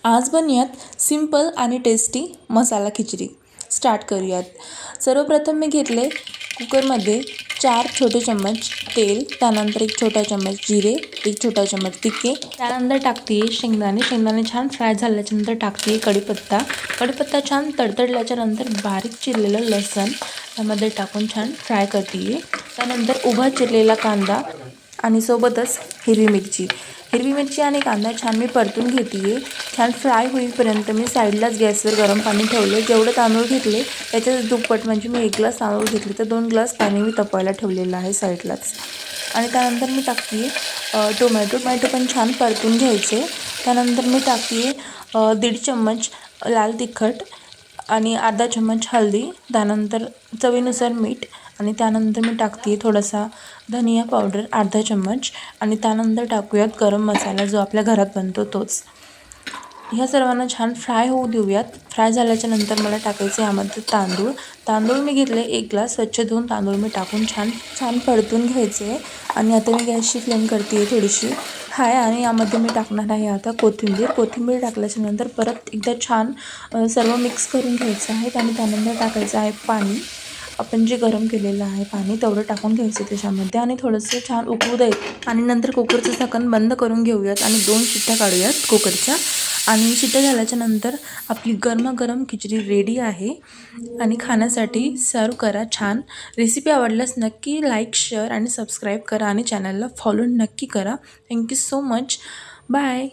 आज बनवूयात सिंपल आणि टेस्टी मसाला खिचडी। स्टार्ट करूयात। सर्वप्रथम मी घेतले कुकरमध्ये 4 छोटे चम्मच तेल, त्यानंतर 1 छोटा चम्मच जिरे, 1 छोटा चम्मच तिखे, त्यानंतर टाकते शेंगदाणे छान फ्राय झाल्याच्या नंतर टाकते कढीपत्ता छान तडतडल्याच्या नंतर बारीक चिरलेलं लसूण त्यामध्ये टाकून छान फ्राय करते। त्यानंतर उभा चिरलेला कांदा आणि सोबतच हिरवी मिरची आणि कांदा छान मी परतून घेते। छान फ्राय होईपर्यंत मी साईडलाच गॅसवर गरम पाणी ठेवले। जेवढे तांदूळ घेतले त्याच्या दुप्पट म्हणजे मी 1 ग्लास तांदूळ घेतले तर 2 ग्लास पाणी मी तापवायला ठेवलेलं आहे साईडलाच। आणि त्यानंतर मी टाकते टोमॅटो पण छान परतून घ्यायचे। त्यानंतर मी टाकते 1.5 चम्मच लाल तिखट आणि अर्धा चम्मच हळदी, त्यानंतर चवीनुसार मीठ आणि त्यानंतर मी टाकते थोडासा धनिया पावडर अर्धा चम्मच आणि त्यानंतर टाकूयात गरम मसाला जो आपल्या घरात बनतो तोच। ह्या सर्वांना छान फ्राय होऊ देऊयात। फ्राय झाल्याच्या नंतर मला टाकायचे यामध्ये तांदूळ मी घेतले 1 ग्लास स्वच्छ धुवून तांदूळ मी टाकून छान परतून घ्यायचे। आणि आता मी गॅसची फ्लेम करते थोडीशी हाय आणि यामध्ये मी टाकणार आहे आता कोथिंबीर टाकल्याच्या नंतर परत एकदा छान सर्व मिक्स करून घ्यायचं आहे। आणि त्यानंतर टाकायचं आहे पाणी। आपण जे गरम केलेलं आहे पाणी तेवढं टाकून घ्यायचं त्याच्यामध्ये आणि थोडंसं छान उकळू द्यायचं आणि नंतर कुकरचं झाकण बंद करून घेऊयात आणि 2 शिट्ट्या काढूयात कुकरच्या। आणि शिट्ट्या झाल्याच्या नंतर आपली गरमागरम खिचडी रेडी आहे आणि खाण्यासाठी सर्व करा। छान रेसिपी आवडल्यास नक्की लाईक, शेअर आणि सबस्क्राईब करा आणि चॅनलला फॉलो नक्की करा। Thank you so much. बाय।